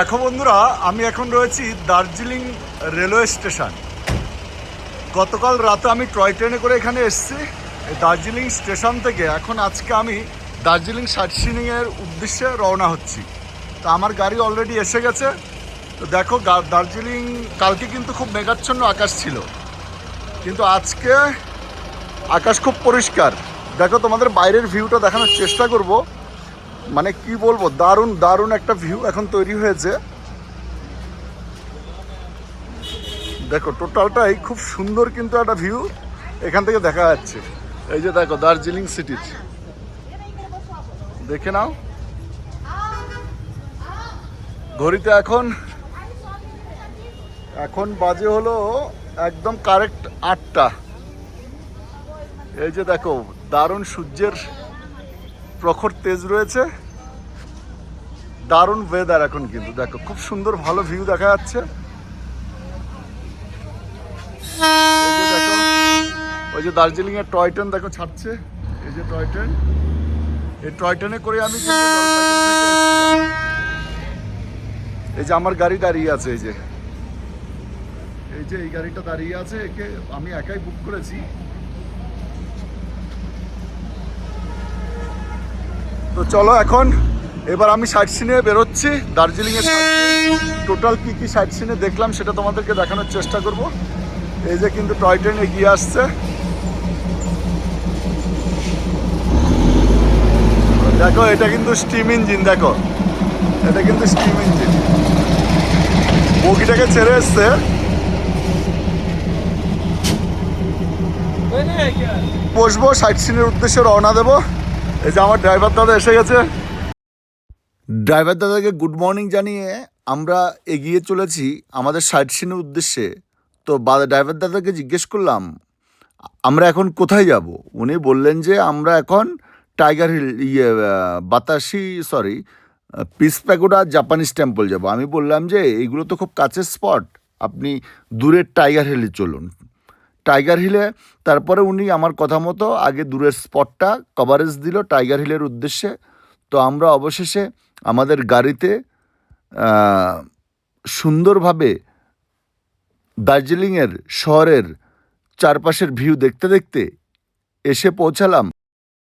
দেখো বন্ধুরা, আমি এখন রয়েছি দার্জিলিং রেলওয়ে স্টেশন। গতকাল রাতে আমি টয় ট্রেনে করে এখানে এসেছি দার্জিলিং স্টেশন থেকে। এখন আজকে আমি দার্জিলিং সাইটসিইংয়ের উদ্দেশ্যে রওনা হচ্ছি। তো আমার গাড়ি অলরেডি এসে গেছে। তো দেখো, দার্জিলিং কালকে কিন্তু খুব মেঘাচ্ছন্ন আকাশ ছিল, কিন্তু আজকে আকাশ খুব পরিষ্কার। দেখো, তোমাদের বাইরের ভিউটা দেখানোর চেষ্টা করব। মানে কি বলবো, দারুণ দারুণ একটা ভিউ এখন তৈরি হয়েছে। দেখো, টোটালটাই খুব সুন্দর কিন্তু একটা ভিউ এখান থেকে দেখা যাচ্ছে। এই যে দেখো দার্জিলিং সিটি, দেখে নাও। ঘড়িতে এখন এখন বাজে হলো একদম কারেক্ট 8টা। এই যে দেখো, দারুণ সূর্যের প্রখর তেজ রয়েছে, দারুণ ওয়েদার এখন কিন্তু। দেখো, খুব সুন্দর ভালো ভিউ দেখা যাচ্ছে। এই যে দেখো, ওই যে দার্জিলিং এর টয় ট্রেন দেখো ছাড়ছে। এই যে টয় ট্রেন, এই টয় ট্রেনে করে আমি কিন্তু জলপাইগুড়ি থেকে এসেছিলাম। এই যে আমার গাড়ি দাঁড়িয়ে আছে, এই যে এই গাড়িটা দাঁড়িয়ে আছে, একে আমি একাই বুক করেছি। তো চলো, এখন এবার আমি সাইট সিনে বেরোচ্ছি। দার্জিলিংয়ের টোটাল কি কি সাইট সিনে দেখলাম সেটা তোমাদেরকে দেখানোর চেষ্টা করব। এই যে কিন্তু টয় ট্রেন এগিয়ে আসছে। দেখো, এটা কিন্তু স্টিম ইঞ্জিন। দেখো, এটা কিন্তু স্টিম ইঞ্জিন। বগিটাকে ছেড়ে এসছে। বসবো, সাইট সিনের উদ্দেশ্যে রওনা দেবো। এই যে আমার ড্রাইভার দাদা এসে গেছে। ড্রাইভার দাদাকে গুড মর্নিং জানিয়ে আমরা এগিয়ে চলেছি আমাদের সাইট সিনের উদ্দেশ্যে। তো ড্রাইভার দাদাকে জিজ্ঞেস করলাম আমরা এখন কোথায় যাব। উনি বললেন যে আমরা এখন Tiger Hill, Batasi, sorry, Peace Pagoda, Japanese temple যাব। আমি বললাম যে এইগুলো তো খুব কাছের স্পট, আপনি দূরের টাইগার হিলে চলুন। টাইগার হিলে তারপরে উনি আমার কথা মতো আগে দূরের স্পটটা কভারেজ দিল টাইগার হিলের উদ্দেশ্যে। তো আমরা অবশেষে আমাদের গাড়িতে সুন্দরভাবে দার্জিলিংয়ের শহরের চারপাশের ভিউ দেখতে দেখতে এসে পৌঁছালাম।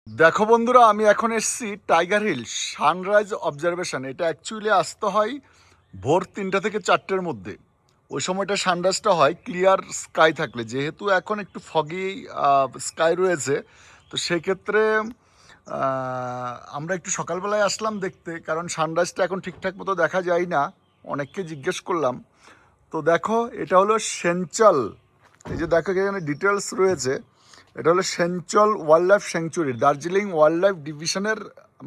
দেখো বন্ধুরা, আমি এখন এসেছি টাইগার হিল সানরাইজ অবজারভেশন। এটা অ্যাকচুয়ালি আসতে হয় ভোর 3টা থেকে 4টের মধ্যে। ওই সময়টা সানরাইজটা হয় ক্লিয়ার স্কাই থাকলে। যেহেতু এখন একটু ফগি স্কাই রয়েছে, তো সেক্ষেত্রে আমরা একটু সকালবেলায় আসলাম দেখতে, কারণ সানরাইজটা এখন ঠিকঠাক মতো দেখা যায় না। অনেককে জিজ্ঞেস করলাম। তো দেখো, এটা হলো সেঞ্চল। এই যে দেখো, এখানে ডিটেলস রয়েছে। এটা হলো Senchal wildlife sanctuary, Darjeeling wildlife ডিভিশনের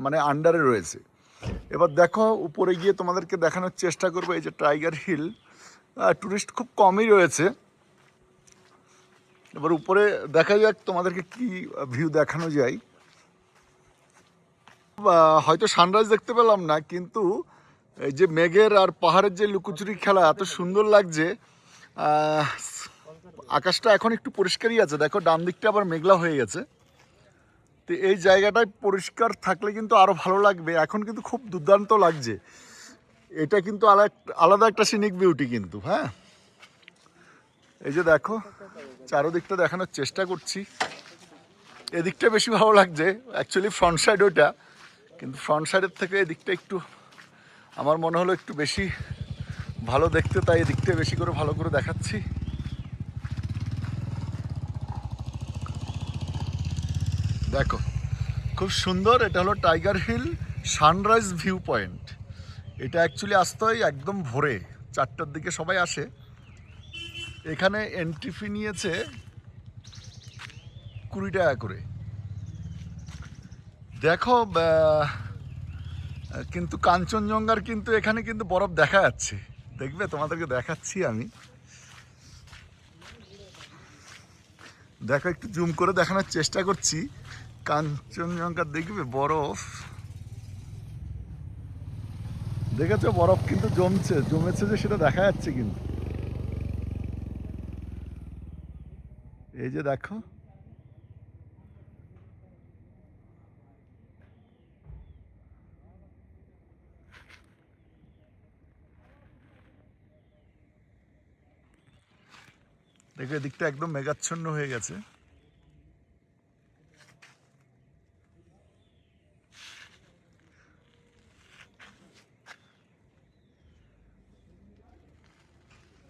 মানে আন্ডারে রয়েছে। এবার দেখো, উপরে গিয়ে তোমাদেরকে দেখানোর চেষ্টা করবো। এই যে টাইগার হিল, টুরিস্ট খুব কমই রয়েছে। এবার উপরে দেখা যাক তোমাদেরকে কি ভিউ দেখানো যায়। হয়তো সানরাইজ দেখতে পেলাম না, কিন্তু এই যে মেঘের আর পাহাড়ের যে লুকোচুরি খেলা এত সুন্দর লাগছে। আকাশটা এখন একটু পরিষ্কারই আছে। দেখো, ডান দিকটা আবার মেঘলা হয়ে গেছে। তো এই জায়গাটায় পরিষ্কার থাকলে কিন্তু আরও ভালো লাগবে। এখন কিন্তু খুব দুর্দান্ত লাগছে। এটা কিন্তু আলাদা একটা সিনিক বিউটি কিন্তু। হ্যাঁ, এই যে দেখো, চারোদিকটা দেখানোর চেষ্টা করছি। এদিকটা বেশি ভালো লাগছে অ্যাকচুয়ালি, ফ্রন্ট সাইড ওইটা, কিন্তু ফ্রন্ট সাইডের থেকে এদিকটা একটু আমার মনে হলো একটু বেশি ভালো দেখতে, তাই এদিকটা বেশি করে ভালো করে দেখাচ্ছি। দেখো, খুব সুন্দর। এটা হলো Tiger Hill sunrise view point. এটা অ্যাকচুয়ালি আসতে হয় একদম ভোরে 4টার দিকে সবাই আসে। এখানে এন্ট্রি ফি নিয়েছে 20 টাকা করে। দেখো, কিন্তু কাঞ্চনজঙ্ঘার কিন্তু এখানে কিন্তু বরফ দেখা যাচ্ছে। দেখবে, তোমাদেরকে দেখাচ্ছি আমি। দেখো, একটু জুম করে দেখানোর চেষ্টা করছি। কাঞ্চনজঙ্ঘার দেখবে বরফ, দেখেছো বরফ কিন্তু জমেছে যে সেটা দেখা যাচ্ছে কিন্তু। এই যে দেখো, দেখো এদিকটা একদম মেঘাচ্ছন্ন হয়ে গেছে।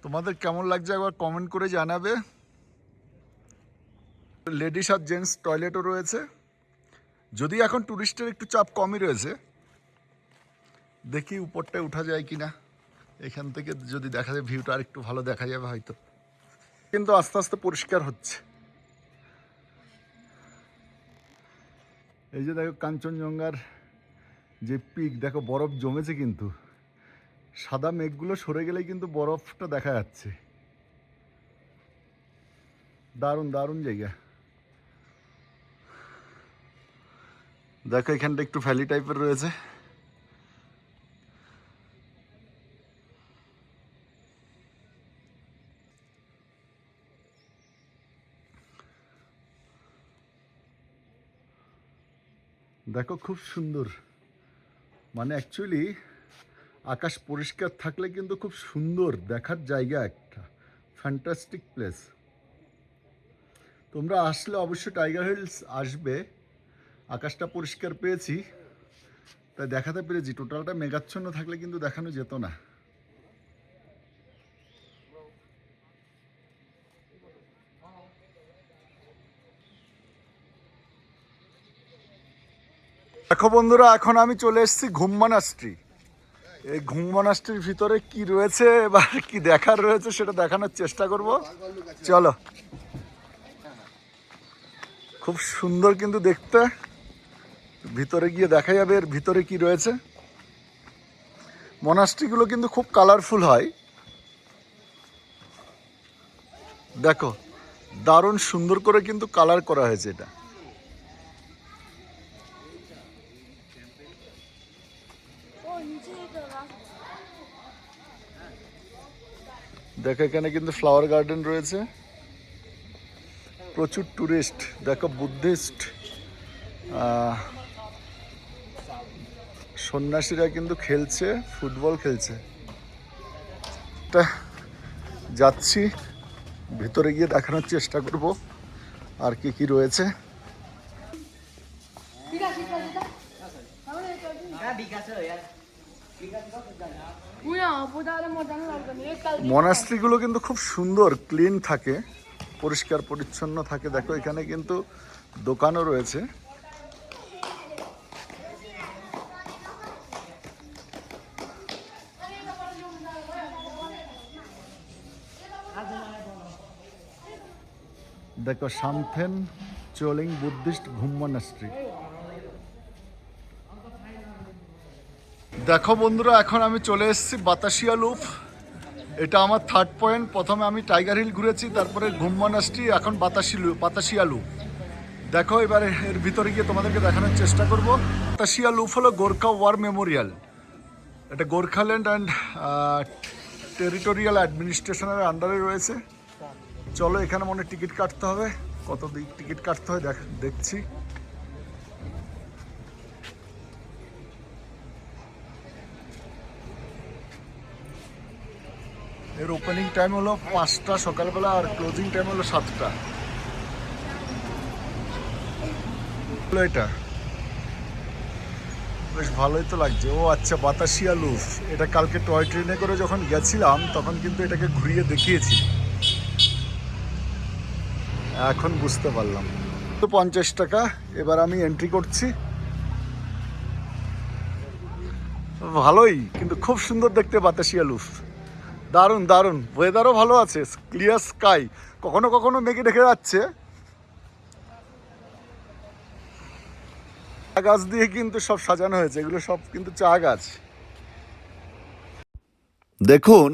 তোমাদের কেমন লাগছে একবার কমেন্ট করে জানাবে। লেডিস আর জেন্টস টয়লেটও রয়েছে, যদি এখন টুরিস্টের একটু চাপ কমই রয়েছে। দেখি উপরটায় উঠা যায় কিনা, এখান থেকে যদি দেখা যায় ভিউটা আর একটু ভালো দেখা যাবে হয়তো। কিন্তু আস্তে আস্তে পরিষ্কার হচ্ছে। এই যে দেখো কাঞ্চনজঙ্ঘার যে পিক, দেখো বরফ জমেছে, কিন্তু সাদা মেঘগুলো সরে গেলেই কিন্তু বরফটা দেখা যাচ্ছে। দারুণ দারুণ জায়গা। দেখো এখানটা একটু ভ্যালি টাইপের রয়েছে। দেখো খুব সুন্দর, মানে অ্যাকচুয়ালি আকাশ পরিষ্কার থাকলে কিন্তু খুব সুন্দর দেখার জায়গা, একটা ফ্যান্টাস্টিক প্লেস। তোমরা আসলে অবশ্যই টাইগার হিলস আসবে। আকাশটা পরিষ্কার পেয়েছি তাই দেখাতে পেরেছি, টোটালটা মেঘাচ্ছন্ন থাকলে কিন্তু দেখানো যেত না। দেখো বন্ধুরা, এখন আমি চলে এসেছি ঘুম মনাস্ট্রি। এই ঘুম মনাস্ট্রির ভিতরে কি রয়েছে বা কি দেখার রয়েছে সেটা দেখানোর চেষ্টা করব। চলো। খুব সুন্দর কিন্তু দেখতে, ভিতরে গিয়ে দেখা যাবে এর ভিতরে কি রয়েছে। মনাস্ট্রিগুলো কিন্তু খুব কালারফুল হয়। দেখো দারুণ সুন্দর করে কিন্তু কালার করা হয়েছে এটা। দেখো এখানে কিন্তু ফ্লাওয়ার গার্ডেন রয়েছে, প্রচুর টুরিস্ট। দেখো বুদ্ধিস্ট সন্ন্যাসীরা কিন্তু খেলছে, ফুটবল খেলছে। যাচ্ছি ভিতরে গিয়ে দেখানোর চেষ্টা করব আর কি কি রয়েছে। মনাস্ট্রিগুলো কিন্তু খুব সুন্দর, ক্লিন থাকে, পরিষ্কার পরিচ্ছন্ন থাকে। দেখো এখানে কিন্তু দোকানও রয়েছে। দেখো সামথেন চোলিং বুদ্ধিস্ট ঘুম মনাস্ট্রি। দেখো বন্ধুরা, এখন আমি চলে এসেছি বাতাসিয়া লুপ। এটা আমার থার্ড পয়েন্ট। প্রথমে আমি টাইগার হিল ঘুরেছি, তারপরে ঘুম মনাস্ট্রি, এখন বাতাসিয়া লুপ। দেখো এবারে এর ভিতরে গিয়ে তোমাদেরকে দেখানোর চেষ্টা করব। বাতাসিয়া লুপ হলো গোর্খা ওয়ার মেমোরিয়াল। এটা গোর্খাল্যান্ড অ্যান্ড টেরিটোরিয়াল অ্যাডমিনিস্ট্রেশনের আন্ডারে রয়েছে। চলো, এখানে মনে টিকিট কাটতে হবে। কত দিক টিকিট কাটতে হয় দেখছি। এর ওপেনিং টাইম হলো 5টা সকালবেলা, আর ক্লোজিং টাইম হলো 7টা। এটা বেশ ভালোই তো লাগছে। ও আচ্ছা, বাতাসিয়া লুপ। এটা কালকে টয় ট্রেনে করে যখন গেছিলাম তখন কিন্তু এটাকে ঘুরিয়ে দেখিয়েছি, এখন বুঝতে পারলাম। তো 50 টাকা। এবার আমি এন্ট্রি করছি। ভালোই, কিন্তু খুব সুন্দর দেখতে বাতাসিয়া লুপ। দারুণ দারুণ, ওয়েদারও ভালো আছে, ক্লিয়ার স্কাই। কখনো কখনো মেঘে ঢেকে যাচ্ছে। চা গাছ দিয়ে কিন্তু সব সাজানো হয়েছে, এগুলো সব কিন্তু চা গাছ। দেখুন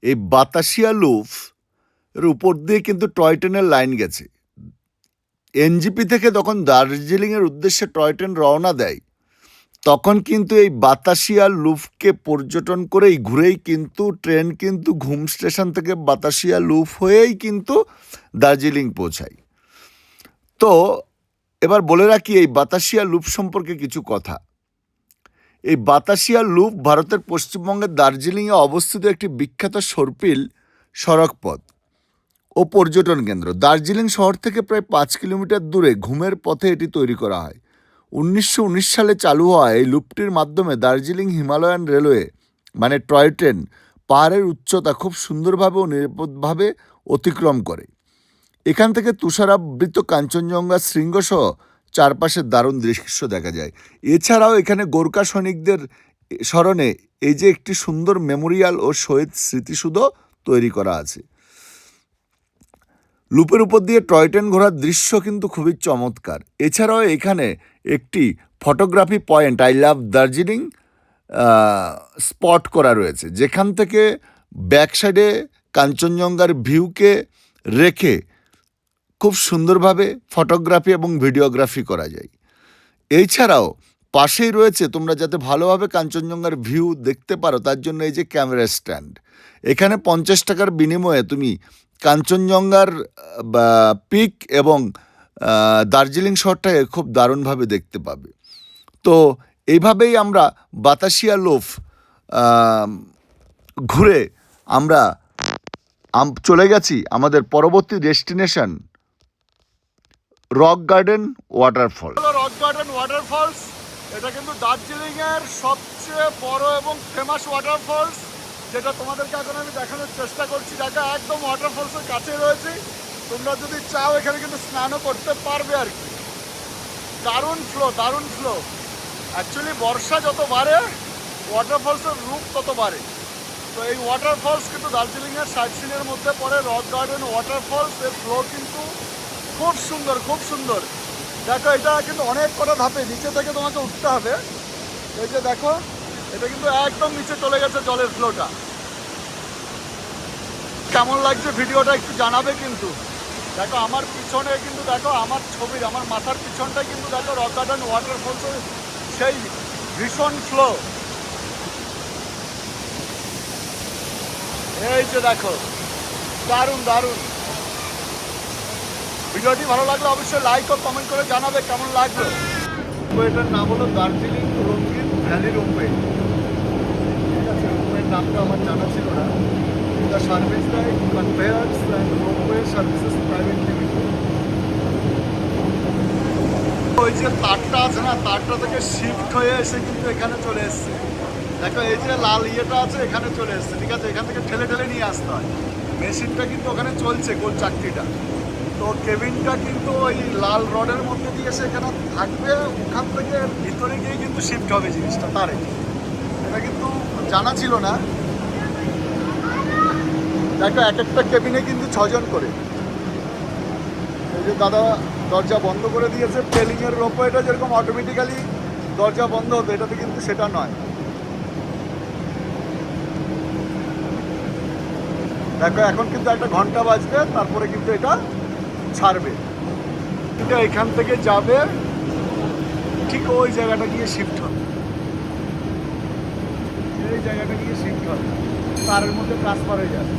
এই বাতাসিয়া লুপ এর উপর দিয়ে কিন্তু টয় ট্রেনের লাইন গেছে। এনজিপি থেকে যখন দার্জিলিংয়ের উদ্দেশ্যে টয় ট্রেন রওনা দেয় তখন কিন্তু এই বাতাসিয়া লুপকে পর্যটন করেই ঘুরেই কিন্তু ট্রেন কিন্তু ঘুম স্টেশন থেকে বাতাসিয়া লুপ হয়েই কিন্তু দার্জিলিং পৌঁছায়। তো এবার বলে রাখি এই বাতাসিয়া লুপ সম্পর্কে কিছু কথা। এই বাতাসিয়া লুপ ভারতের পশ্চিমবঙ্গের দার্জিলিংয়ে অবস্থিত একটি বিখ্যাত সর্পিল সড়ক পথ। ও পর্যটন কেন্দ্র। দার্জিলিং শহর থেকে প্রায় 5 কিলোমিটার দূরে ঘুমের পথে এটি তৈরি করা হয়। 1919 সালে চালু হওয়া এই লুপটির মাধ্যমে দার্জিলিং হিমালয়ান রেলওয়ে মানে টয় ট্রেন পাহাড়ের উচ্চতা খুব সুন্দরভাবে ও নিরাপদভাবে অতিক্রম করে। এখান থেকে তুষারাবৃত কাঞ্চনজঙ্ঘা শৃঙ্গসহ চারপাশের দারুণ দৃশ্য দেখা যায়। এছাড়াও এখানে গোর্খা সৈনিকদের স্মরণে এই যে একটি সুন্দর মেমোরিয়াল ও শহীদ স্মৃতিসৌধ তৈরি করা আছে। লুপের উপর দিয়ে টয় ট্রেন ঘোরার দৃশ্য কিন্তু খুবই চমৎকার। এছাড়াও এখানে একটি photography point I love Darjeeling spot করা রয়েছে, যেখান থেকে ব্যাক সাইডে কাঞ্চনজঙ্ঘার ভিউকে রেখে খুব সুন্দরভাবে ফটোগ্রাফি এবং ভিডিওগ্রাফি করা যায়। এছাড়াও পাশেই রয়েছে, তোমরা যাতে ভালোভাবে কাঞ্চনজঙ্ঘার ভিউ দেখতে পারো তার জন্য এই যে ক্যামেরা স্ট্যান্ড। এখানে 50 টাকার বিনিময়ে তুমি কাঞ্চনজঙ্ঘার পিক এবং দার্জিলিং শহরটাকে খুব দারুণভাবে দেখতে পাবে। তো এইভাবেই আমরা বাতাসিয়া লোফ ঘুরে আমরা চলে গেছি আমাদের পরবর্তী destination rock garden waterfall. Rock garden waterfalls এটা কিন্তু দার্জিলিংয়ের সবচেয়ে বড় এবং ফেমাস ওয়াটারফলস, যেটা তোমাদেরকে এখন আমি দেখানোর চেষ্টা করছি। দেখা একদম ওয়াটারফলসের কাছে রয়েছে, তোমরা যদি চাও এখানে কিন্তু স্নানও করতে পারবে আর কি। দারুণ ফ্লো, দারুণ ফ্লো। অ্যাকচুয়ালি বর্ষা যত বাড়ে ওয়াটারফলসের রূপ তত বাড়ে। তো এই ওয়াটারফলস কিন্তু দার্জিলিংয়ের সাইট সিনের মধ্যে পড়ে। রক গার্ডেন ওয়াটারফলস এর ফ্লো কিন্তু খুব সুন্দর, খুব সুন্দর। দেখো এটা কিন্তু অনেক কটা ধাপে, নিচে থেকে তোমাকে উঠতে হবে। এই যে দেখো, এটা কিন্তু একদম নিচে চলে গেছে জলের ফ্লোটা। কেমন লাগছে ভিডিওটা একটু জানাবে কিন্তু। দেখো আমার পিছনে কিন্তু, দেখো আমার ছবির, আমার মাথার পিছনটাই কিন্তু দেখো রক গার্ডেন ওয়াটারফলসের সেই ভীষণ ফ্লো। এই যে দেখো, দারুণ দারুণ। ভিডিওটি ভালো লাগলে অবশ্যই লাইক ও কমেন্ট করে জানাবে কেমন লাগলো। এটার নাম হলো দার্জিলিং রঙ্গিন ভ্যালি রোপওয়ে। ঠিক আছে, রোপওয়ের নামটা আমার জানা ছিল না। The service by conveyors and ropeway services private limited. ওই যে তারটা আছে না, তারটা থেকে শিফট হয়ে এসে কিন্তু এখানে চলে এসছে। দেখো এই যে লাল ইয়েটা আছে এখানে চলে এসছে। ঠিক আছে, এখান থেকে ঠেলে ঠেলে নিয়ে আসতে হয়। মেশিনটা কিন্তু ওখানে চলছে, গোল চাকরিটা। তো কেবিনটা কিন্তু ওই লাল রডের মধ্যে দিয়ে সেখানে থাকবে, ওখান থেকে ভিতরে গিয়ে কিন্তু শিফট হবে জিনিসটা তারে। এটা কিন্তু জানা ছিল না। দেখো এক একটা কেবিনে কিন্তু 6 জন করে। এই যে দাদা দরজা বন্ধ করে দিয়েছে। পেলিংয়ের রোপওয়েটা যেরকম অটোমেটিক্যালি দরজা বন্ধ হতো, এটাতে কিন্তু সেটা নয়। দেখো এখন কিন্তু একটা ঘন্টা বাজবে, তারপরে কিন্তু এটা ছাড়বে। এটা এখান থেকে যাবে, ঠিক ওই জায়গাটা গিয়ে শিফট হবে। এই জায়গাটা গিয়ে শিফট হবে, তারের মধ্যে ট্রান্সফার হয়ে যাবে।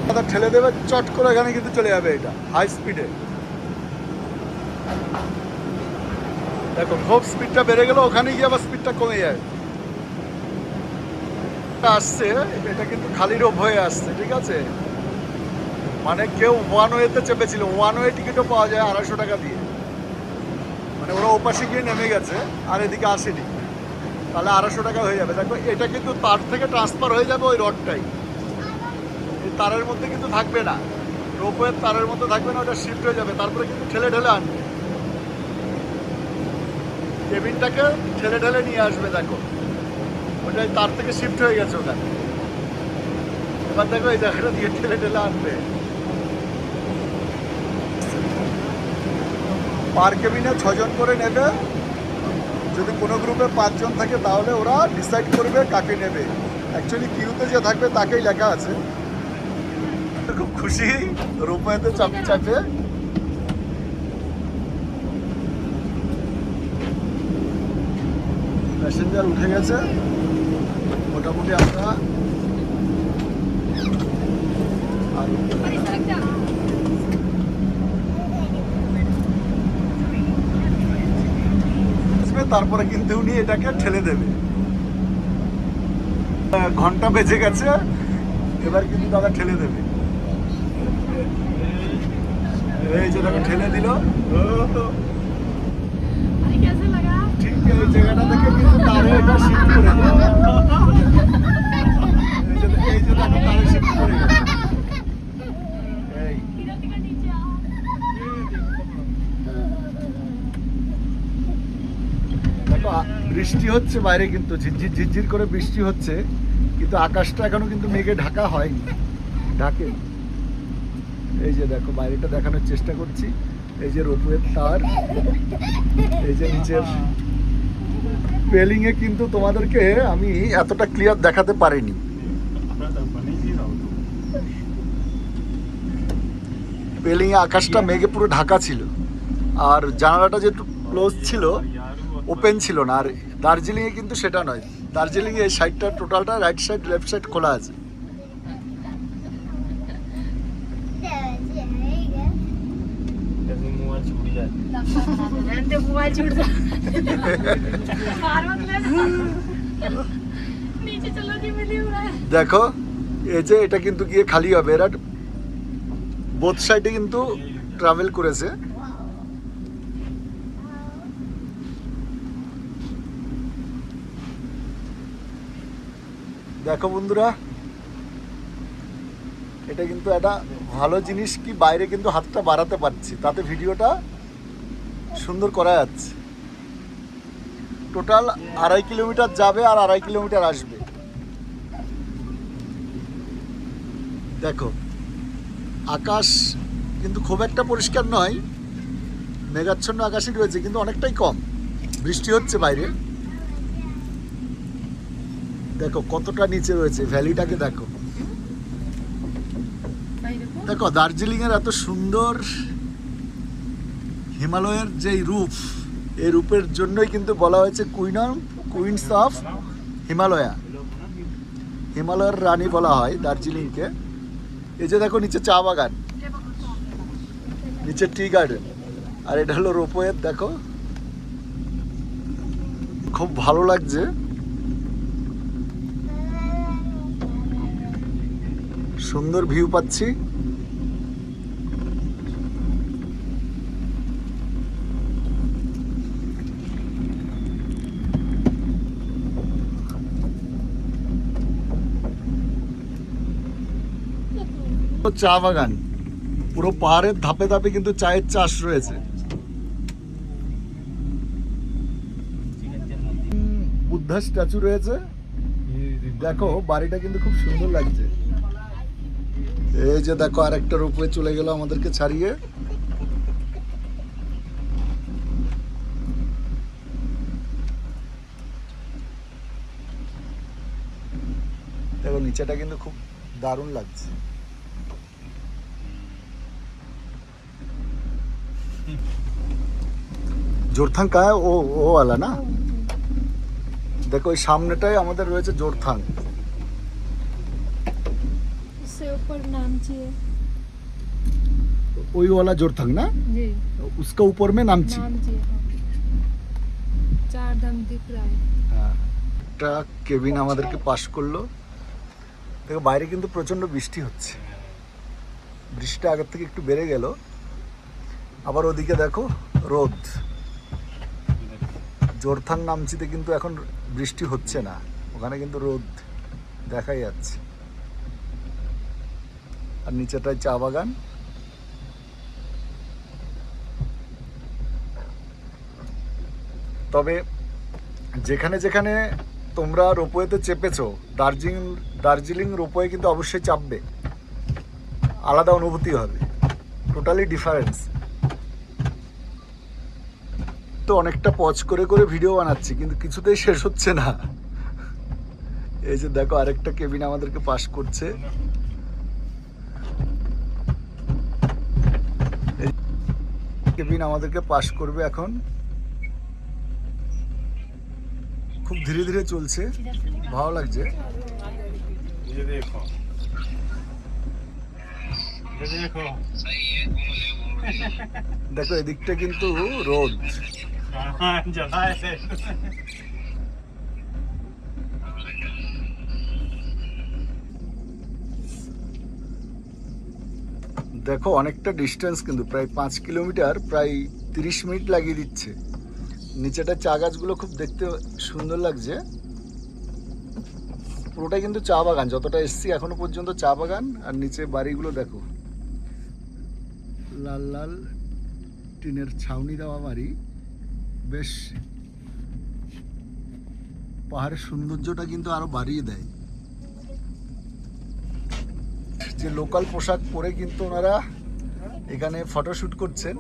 দাদা ঠেলে দেবে, চট করে এখানে কিন্তু চলে যাবে। এটা হাই স্পিডে। দেখো খুব স্পিডটা বেড়ে গেল, ওখানে গিয়ে আবার স্পিডটা কমে যায়। আসছে এটা কিন্তু খালি রোপ হয়ে আসছে। ঠিক আছে, মানে কেউ ওয়ান ওয়েতে চেপেছিল, ওয়ান ওয়ে টিকিটও পাওয়া যায় 250 টাকা দিয়ে। মানে ওরা ওপাশে গিয়ে নেমে গেছে আর এদিকে আসেনি, তাহলে 250 টাকা হয়ে যাবে। দেখো এটা কিন্তু তার থেকে ট্রান্সফার হয়ে যাবে ওই রডটাই। এই তারের মধ্যে কিন্তু থাকবে না, রোপওয়ের তারের মধ্যে থাকবে না, ওটা শিফট হয়ে যাবে। তারপরে কিন্তু ঠেলে ঠেলে আনবে, কেবিনটাকে ঠেলে ঠেলে নিয়ে আসবে। দেখো ওটাই তার থেকে শিফট হয়ে গেছে ওখানে। এবার দেখো এই জায়গাটা দিয়ে ঠেলে ঠেলে আনবে। পার কেবিনে 6 জন করে নেবে। যদি কোনো গ্রুপে 5 জন থাকে তাহলে ওরা ডিসাইড করবে কাকে নেবে। অ্যাকচুয়ালি কিউতে যে থাকবে তাকেই লেখা আছে। খুব খুশি রোপওয়েতে চাপে চাপে। প্যাসেঞ্জার উঠে গেছে মোটামুটি। আমরা তারপরে কিন্তু উনি এটাকে ঠেলে দেবে। ঘন্টা বেজে গেছে, এবার কিন্তু দাদা ঠেলে দেবে। এই যে দেখো ঠেলে দিল। भाई कैसे लगा? ঠিক এই জায়গাটা থেকে কিন্তু তারে এটা শিফট করে গেল। এই যে দেখো তারে শিফট করে গেল। এই किरती का नीचे आओ। দেখো বৃষ্টি হচ্ছে বাইরে, কিন্তু ঝিরঝির ঝিরঝির করে বৃষ্টি হচ্ছে, কিন্তু আকাশটা এখনো কিন্তু মেঘে ঢাকা হয়নি, ঢাকে। এই যে দেখো বাইরেটা দেখানোর চেষ্টা করছি। এই যে রোপওয়ের তার, এই যে নিচের রেলিং এ কিন্তু তোমাদেরকে আমি এতটা ক্লিয়ার দেখাতে পারিনি। রেলিং এ আকাশটা মেঘে পুরো ঢাকা ছিল, আর জানালাটা যে ক্লোজ ছিল, ওপেন ছিল না। আর দার্জিলিংয়ে কিন্তু সেটা নয়। দার্জিলিংয়ে এই সাইডটা টোটালটা রাইট সাইড লেফট সাইড খোলা আছে। रहने मोबाइल छूट जा। बाहर मत लेना। नीचे चलो जी मिली हुआ है। দেখো এই যে এটা কিন্তু গিয়ে খালি হবে। এরা বোথ সাইডে কিন্তু ট্রাভেল করেছে। দেখো বন্ধুরা, এটা কিন্তু একটা ভালো জিনিস কি বাইরে কিন্তু হাতটা বাড়াতে পারছি, তাতে ভিডিওটা সুন্দর করা যাচ্ছে। টোটাল 2.5 কিলোমিটার যাবে আর 2.5 কিলোমিটার আসবে। দেখো আকাশ কিন্তু খুব একটা পরিষ্কার নয়, মেঘাচ্ছন্ন আকাশই রয়েছে, কিন্তু অনেকটাই কম বৃষ্টি হচ্ছে বাইরে। দেখো কতটা নিচে রয়েছে, ভ্যালিটাকে দেখো। দেখো দার্জিলিং এর এত সুন্দর হিমালয়ের যেই রূপ, এই রূপের জন্যই কিন্তু বলা হয়েছে কুইন্স অফ হিমালয়া, হিমালয়ের রানী বলা হয় দার্জিলিংকে। এই যে দেখো নিচে চা বাগান, নিচে টি গার্ডেন, আর এটা হলো রোপওয়ে। দেখো খুব ভালো লাগছে। সুন্দর ভিউ পাচ্ছি। চা বাগান, পুরো পাহাড়ের ধাপে ধাপে কিন্তু চায়ের চাষ রয়েছে। বুদ্ধা স্ট্যাচু রয়েছে। দেখো বাড়িটা কিন্তু খুব সুন্দর লাগছে। এই যে দেখো আরেকটা রোপওয়ে চলে গেল আমাদেরকে ছাড়িয়ে। দেখো নিচেটা কিন্তু খুব দারুণ লাগছে। जोरथांग का है वो वाला ना। देखो इस सामनेटाই আমাদের রয়েছে जोरथांग। इससे ऊपर नामची है। वही वाला जोरथांग ना जी, उसका ऊपर में नामची। नामची है। चार धाम दिख रहा है। একটা কেবিন আমাদেরকে পাস করলো। দেখো বাইরে কিন্তু প্রচন্ড বৃষ্টি হচ্ছে, বৃষ্টিটা আগের থেকে একটু বেড়ে গেল। আবার ওদিকে দেখো রোদ। जोरथांग নামচিতে কিন্তু এখন বৃষ্টি হচ্ছে না, ওখানে কিন্তু রোদ দেখা যাচ্ছে। আর নিচেটায় চা বাগান। তবে যেখানে যেখানে তোমরা রোপওয়েতে চেপেছো, দার্জিলিং রোপওয়ে কিন্তু অবশ্যই চাপবে, আলাদা অনুভূতি হবে, টোটালি ডিফারেন্স। তো অনেকটা পজ করে করে ভিডিও বানাচ্ছি, কিন্তু কিছুতেই শেষ হচ্ছে না। এই যে দেখো আরেকটা কেবিন আমাদেরকে পাস করছে। কেবিন আমাদেরকে পাস করবে এখন। খুব ধীরে ধীরে চলছে, ভালো লাগছে। দেখো এদিকটা কিন্তু রোদ। দেখো অনেকটা ডিস্টেন্স, কিন্তু প্রায় 5 কিলোমিটার, প্রায় 30 মিনিট লাগিয়ে দিচ্ছে। নিচেটা চা গাছগুলো খুব দেখতে সুন্দর লাগছে। পুরোটাই কিন্তু চা বাগান, যতটা এসছি এখনো পর্যন্ত চা বাগান। আর নিচে বাড়িগুলো দেখো, লাল লাল টিনের ছাউনি দেওয়া বাড়ি। বেশ পাহাড়ের সৌন্দর্যটা কিন্তু আরো বাড়িয়ে দেয়। যে লোকাল পোশাক পরে কিন্তু ওনারা এখানে ফটোশুট করছেন,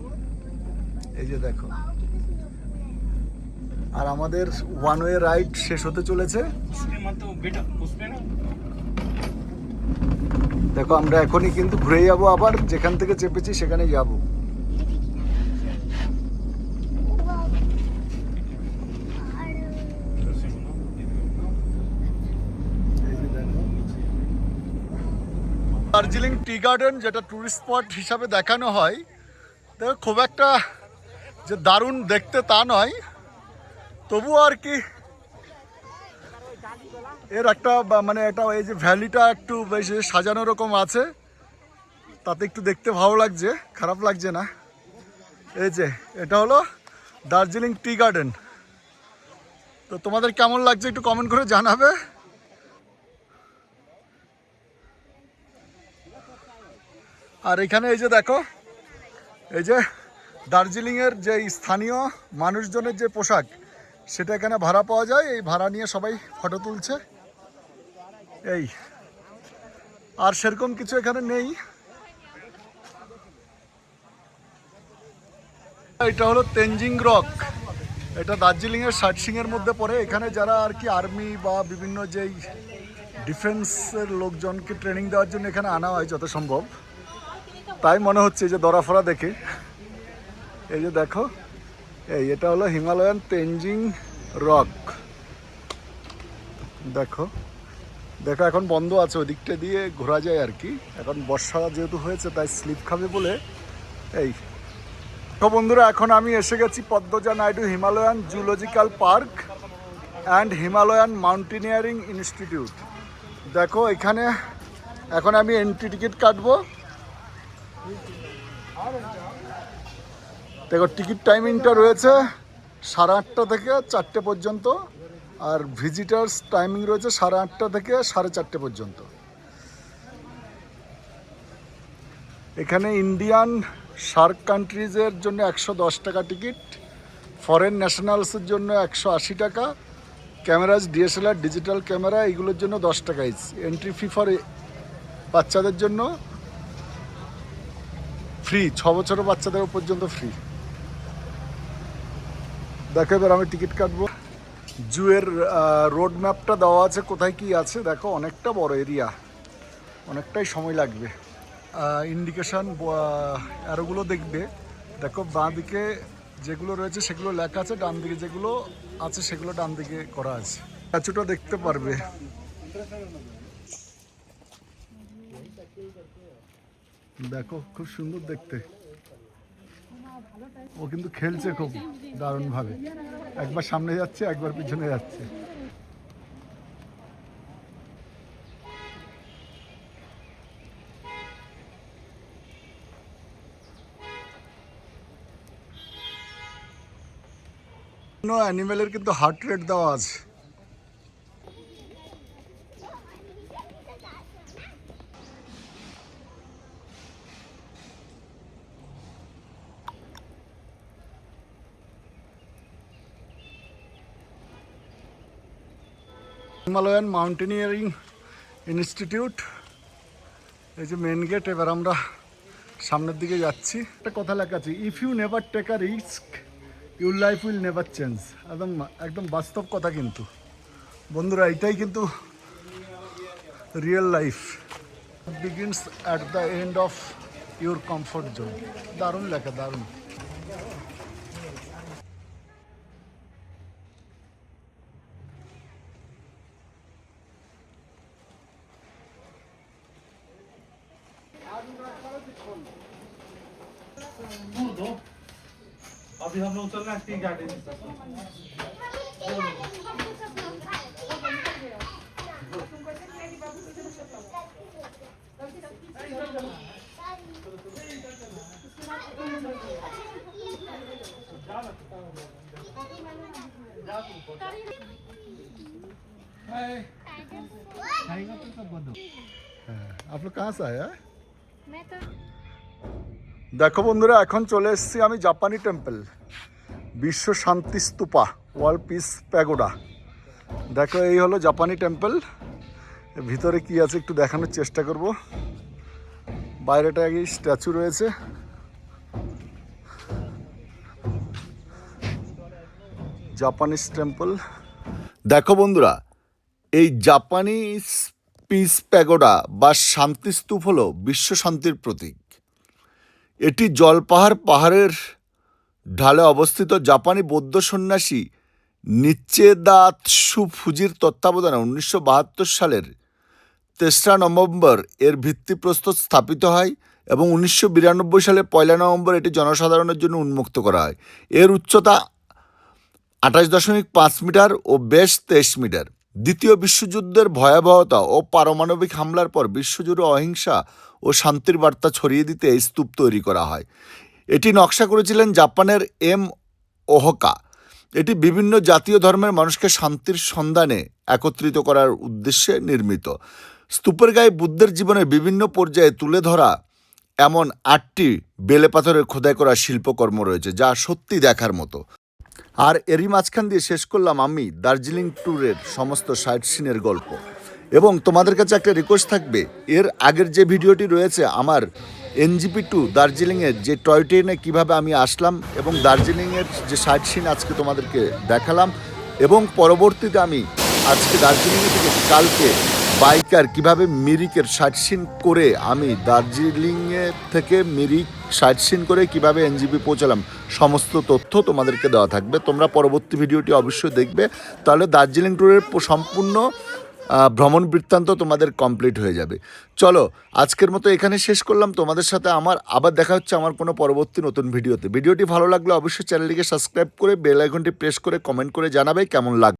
এই যে দেখো। আর আমাদের ওয়ান ওয়ে রাইড শেষ হতে চলেছে। দেখো আমরা এখনই কিন্তু ঘুরে যাবো, আবার যেখান থেকে চেপেছি সেখানে যাব। দার্জিলিং টি গার্ডেন, যেটা টুরিস্ট স্পট হিসাবে দেখানো হয়, দেখো খুব একটা যে দারুণ দেখতে তা নয়, তবুও আর কি এর একটা মানে এটা এই যে ভ্যালিটা একটু বেশ সাজানো রকম আছে, তাতে একটু দেখতে ভালো লাগছে, খারাপ লাগছে না। এই যে এটা হলো দার্জিলিং টি গার্ডেন। তো তোমাদের কেমন লাগছে একটু কমেন্ট করে জানাবে। আর এখানে এই যে দেখো, এই যে দার্জিলিংয়ের যে স্থানীয় মানুষজনের যে পোশাক, সেটা এখানে ভাড়া পাওয়া যায়। এই ভাড়া নিয়ে সবাই ফটো তুলছে। এই আর সেরকম কিছু এখানে নেই। এটা হলো তেনজিং রক, এটা দার্জিলিংয়ের সাইটসিংয়ের মধ্যে পড়ে। এখানে যারা আর কি আর্মি বা বিভিন্ন যেই ডিফেন্সের লোকজনকে ট্রেনিং দেওয়ার জন্য এখানে আনা হয় যত সম্ভব, তাই মনে হচ্ছে যে দরাফরা দেখে। এই যে দেখো, এটা হলো হিমালয়ান তেনজিং রক। দেখো দেখো এখন বন্ধ আছে, ওই দিকটা দিয়ে ঘোরা যায় আর কি। এখন বর্ষা যেহেতু হয়েছে তাই স্লিপ খাবে বলে। এই তো বন্ধুরা, এখন আমি এসে গেছি Padmaja Naidu Himalayan zoological park and Himalayan mountaineering institute. দেখো এখানে এখন আমি এন্ট্রি টিকিট কাটবো। দেখো টিকিট টাইমিংটা রয়েছে 8:30 থেকে 4টে পর্যন্ত, আর ভিজিটার্স টাইমিং রয়েছে 8:30 থেকে 4:30 পর্যন্ত। এখানে ইন্ডিয়ান সার্ক কান্ট্রিজের জন্য 110 টাকা টিকিট, ফরেন ন্যাশনালসের জন্য 180 টাকা, ক্যামেরাজ ডিএসএলআর ডিজিটাল ক্যামেরা এইগুলোর জন্য 10 টাকা ইচ। এন্ট্রি ফি ফর বাচ্চাদের জন্য ফ্রি, 6 বছরের বাচ্চাদের পর্যন্ত ফ্রি। দেখো এবার আমি টিকিট কাটবো। জুয়ের রোড ম্যাপটা দেওয়া আছে, কোথায় কি আছে দেখো। অনেকটা বড় এরিয়া, অনেকটাই সময় লাগবে। ইন্ডিকেশান অ্যারোগুলো দেখবে। দেখো বাঁ দিকে যেগুলো রয়েছে সেগুলো লেখা আছে, ডান দিকে যেগুলো আছে সেগুলো ডান দিকে করা আছে। স্ট্যাচুটা দেখতে পারবে। দেখো খুব সুন্দর দেখতে। ও কিন্তু খেলছে খুব দারুণভাবে, একবার সামনে যাচ্ছে একবার পিছনে যাচ্ছে। অ্যানিমেলের কিন্তু হার্ট রেট দেওয়া আছে। হিমালয়ান মাউন্টেনিয়ারিং ইনস্টিটিউট, এই যে মেন গেট। এবার আমরা সামনের দিকে যাচ্ছি। একটা কথা লেখা আছে, if you never take a risk your life will never change. একদম একদম বাস্তব কথা কিন্তু বন্ধুরা, এটাই কিন্তু real life. Begins at the end of your comfort zone. দারুণ লেখা, দারুণ। अभी हम लोग चल रहे हैं टी गार्डन। आप लोग कहाँ से आए हैं? मैं तो দেখো বন্ধুরা, এখন চলে এসেছি আমি জাপানি টেম্পল, বিশ্ব শান্তি স্তূপা, ওয়ার্ল্ড পিস প্যাগোডা। দেখো এই হলো জাপানি টেম্পল। এর ভিতরে কি আছে একটু দেখানোর চেষ্টা করব। বাইরেটা আগে স্ট্যাচু রয়েছে। Japanese temple. দেখো বন্ধুরা, এই জাপানিজ পিস প্যাগোডা বা শান্তি স্তূপ হলো বিশ্ব শান্তির প্রতীক। এটি জলপাহাড় পাহাড়ের ঢালে অবস্থিত। জাপানি বৌদ্ধ সন্ন্যাসী নিচেদাতসু ফুজির তত্ত্বাবধানে 1972 সালের 3রা নভেম্বর এর ভিত্তিপ্রস্তর স্থাপিত হয় এবং 1992 সালের 1 নভেম্বর এটি জনসাধারণের জন্য উন্মুক্ত করা হয়। এর উচ্চতা 28.5 মিটার ও ব্যাস 23 মিটার। দ্বিতীয় বিশ্বযুদ্ধের ভয়াবহতা ও পারমাণবিক হামলার পর বিশ্বজুড়ে অহিংসা ও শান্তির বার্তা ছড়িয়ে দিতে এই স্তূপ তৈরি করা হয়। এটি নকশা করেছিলেন জাপানের ওহকা। এটি বিভিন্ন জাতীয় ধর্মের মানুষকে শান্তির সন্ধানে একত্রিত করার উদ্দেশ্যে নির্মিত। স্তূপের গায়ে বুদ্ধের জীবনের বিভিন্ন পর্যায়ে তুলে ধরা এমন 8টি বেলে পাথরের খোদাই করা শিল্পকর্ম রয়েছে, যা সত্যি দেখার মতো। আর এরই মাঝখান দিয়ে শেষ করলাম আমি দার্জিলিং ট্যুরের সমস্ত সাইট সিনের গল্প। এবং তোমাদের কাছে একটা রিকোয়েস্ট থাকবে, এর আগের যে ভিডিওটি রয়েছে আমার NGP টু দার্জিলিংয়ের যে টয় ট্রেনে কীভাবে আমি আসলাম এবং দার্জিলিংয়ের যে সাইট সিন আজকে তোমাদেরকে দেখালাম, এবং পরবর্তীতে আমি আজকে দার্জিলিংয়ে থেকে কালকে বাইকার কিভাবে মিরিকের সাইট সিন করে আমি দার্জিলিংয়ে থেকে মিরিক সাইট সিন করে কিভাবে NGP পৌঁছালাম, সমস্ত তথ্য তোমাদেরকে দেওয়া থাকবে। তোমরা পরবর্তী ভিডিওটি অবশ্যই দেখবে, তাহলে দার্জিলিং ট্যুরের সম্পূর্ণ ভ্রমণ বৃত্তান্ত তোমাদের কমপ্লিট হয়ে যাবে। চলো আজকের মতো এখানে শেষ করলাম। তোমাদের সাথে আমার আবার দেখা হচ্ছে আমার কোনো পরবর্তী নতুন ভিডিওতে। ভিডিওটি ভালো লাগলে অবশ্যই চ্যানেলটিকে সাবস্ক্রাইব করে বেল আইকনটি প্রেস করে কমেন্ট করে জানাবে কেমন লাগবে।